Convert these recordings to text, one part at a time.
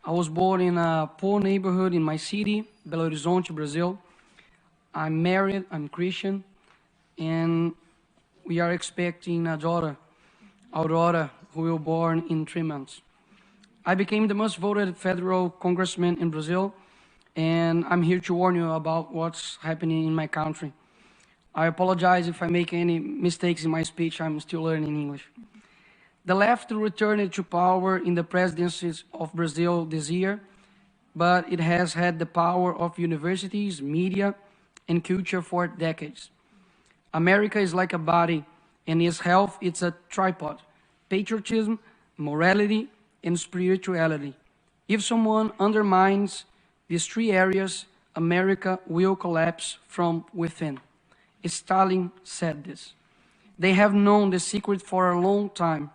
I was born in a poor neighborhood in my city, Belo Horizonte, Brazil. I'm married, I'm Christian, and we are expecting a daughter, Aurora, who will be born in 3 months. I became the most voted federal congressman in Brazil, and I'm here to warn you about what's happening in my country. I apologize if I make any mistakes in my speech. I'm still learning English. The left returned to power in the presidencies of Brazil this year, but it has had the power of universities, media, and culture for decades. America is like a body, and its health is a tripod: patriotism, morality, and spirituality. If someone undermines these 3 areas, America will collapse from within. Stalin said this. They have known the secret for a long time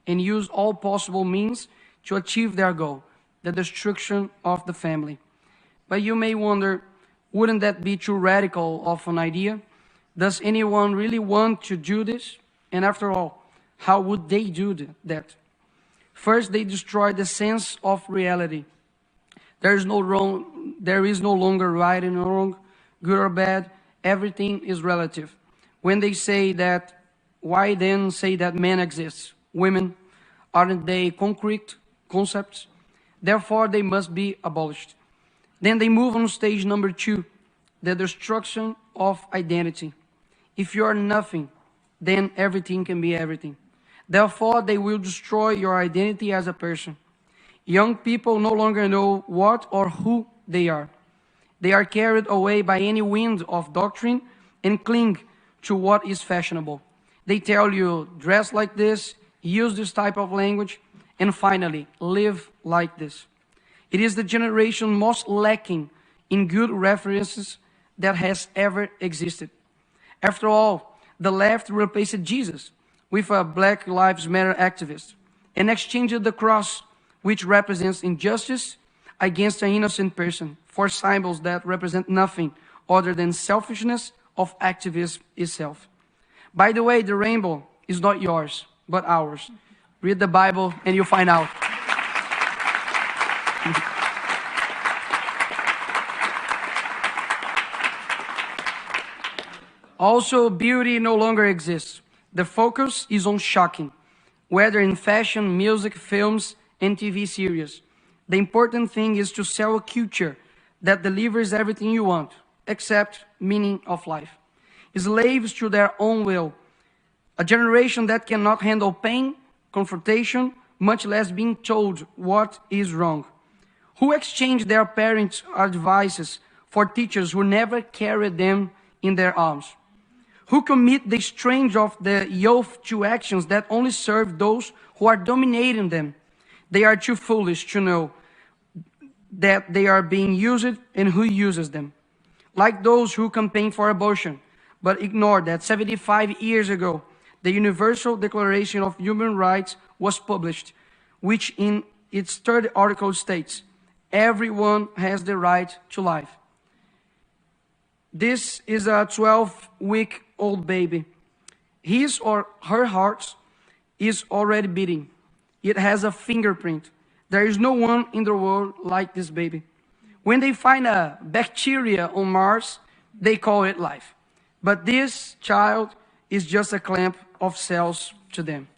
and use all possible means to achieve their goal, the destruction of the family. But you may wonder, wouldn't that be too radical of an idea? Does anyone really want to do this? And after all, how would they do that? First, they destroy the sense of reality. There is no longer right and wrong, good or bad. Everything is relative. When they say that, why then say that man exists? Women, aren't they concrete concepts? Therefore, they must be abolished. Then they move on stage number 2, the destruction of identity. If you are nothing, then everything can be everything. Therefore, they will destroy your identity as a person. Young people no longer know what or who they are. They are carried away by any wind of doctrine and cling to what is fashionable. They tell you, dress like this, use this type of language, and finally, live like this. It is the generation most lacking in good references that has ever existed. After all, the left replaced Jesus with a Black Lives Matter activist and exchanged the cross, which represents injustice, against an innocent person for symbols that represent nothing other than selfishness of activism itself. By the way, the rainbow is not yours, but ours. Read the Bible and you'll find out. Also, beauty no longer exists. The focus is on shocking, whether in fashion, music, films, and TV series. The important thing is to sell a culture that delivers everything you want, except meaning of life. Slaves to their own will. A generation that cannot handle pain, confrontation, much less being told what is wrong. Who exchange their parents' advices for teachers who never carried them in their arms? Who commit the strange of the youth to actions that only serve those who are dominating them? They are too foolish to know that they are being used and who uses them. Like those who campaign for abortion, but ignore that 75 years ago, the Universal Declaration of Human Rights was published, which in its 3rd article states, everyone has the right to life. This is a 12-week-old baby. His or her heart is already beating. It has a fingerprint. There is no one in the world like this baby. When they find a bacteria on Mars, they call it life. But this child is just a clump of cells to them.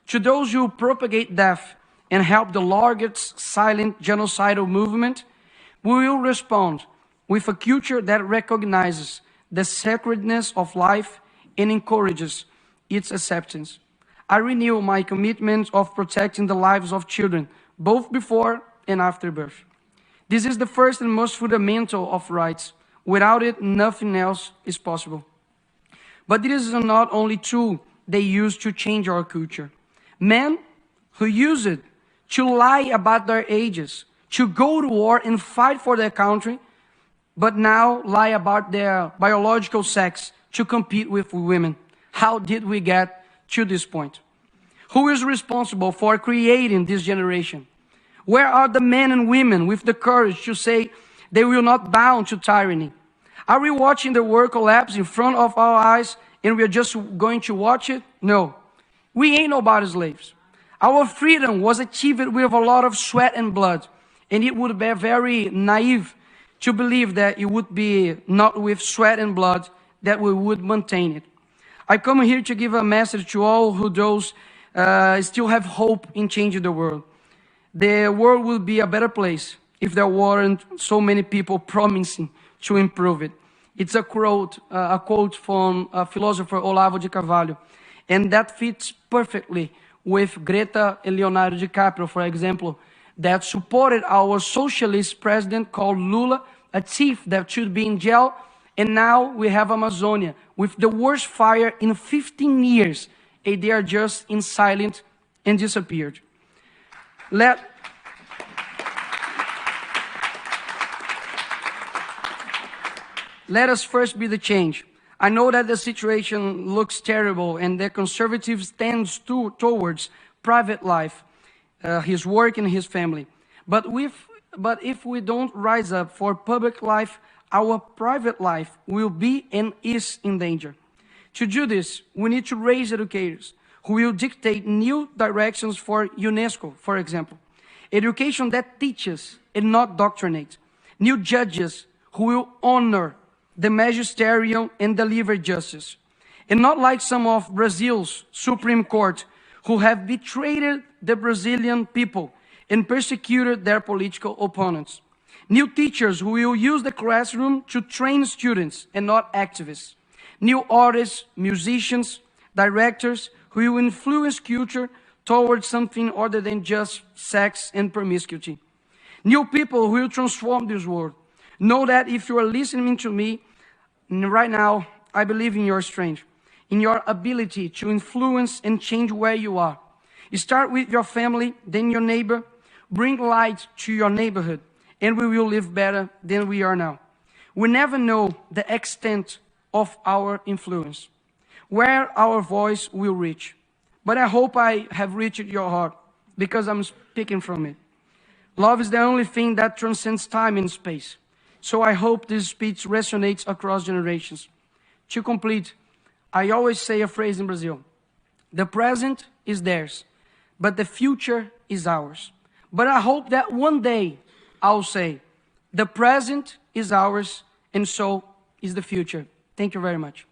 To those who propagate death and help the largest silent genocidal movement, we will respond with a culture that recognizes the sacredness of life and encourages its acceptance. I renew my commitment of protecting the lives of children, both before and after birth. This is the first and most fundamental of rights. Without it, nothing else is possible. But it is not only tool they use to change our culture. Men who use it to lie about their ages, to go to war and fight for their country, but now lie about their biological sex to compete with women. How did we get to this point? Who is responsible for creating this generation? Where are the men and women with the courage to say they will not bow to tyranny? Are we watching the world collapse in front of our eyes and we are just going to watch it? No. We ain't nobody's slaves. Our freedom was achieved with a lot of sweat and blood. And it would be very naive to believe that it would be not with sweat and blood that we would maintain it. I come here to give a message to all who those still have hope in changing the world. The world will be a better place if there weren't so many people promising to improve it. It's a quote from philosopher Olavo de Carvalho, and that fits perfectly with Greta and Leonardo DiCaprio, for example, that supported our socialist president called Lula, a thief that should be in jail, and now we have Amazonia with the worst fire in 15 years, and they are just in silence and disappeared. Let us first be the change. I know that the situation looks terrible and that conservatives tend towards private life, his work and his family. But if we don't rise up for public life, our private life will be and is in danger. To do this, we need to raise educators who will dictate new directions for UNESCO, for example. Education that teaches and not doctrinates. New judges who will honor the magisterium and deliver justice. And not like some of Brazil's Supreme Court who have betrayed the Brazilian people and persecuted their political opponents. New teachers who will use the classroom to train students and not activists. New artists, musicians, directors who will influence culture towards something other than just sex and promiscuity. New people who will transform this world. Know that if you are listening to me right now, I believe in your strength, in your ability to influence and change where you are. You start with your family, then your neighbor. Bring light to your neighborhood, and we will live better than we are now. We never know the extent of our influence, where our voice will reach. But I hope I have reached your heart, because I'm speaking from it. Love is the only thing that transcends time and space. So I hope this speech resonates across generations. To complete, I always say a phrase in Brazil. The present is theirs, but the future is ours. But I hope that one day I'll say, the present is ours, and so is the future. Thank you very much.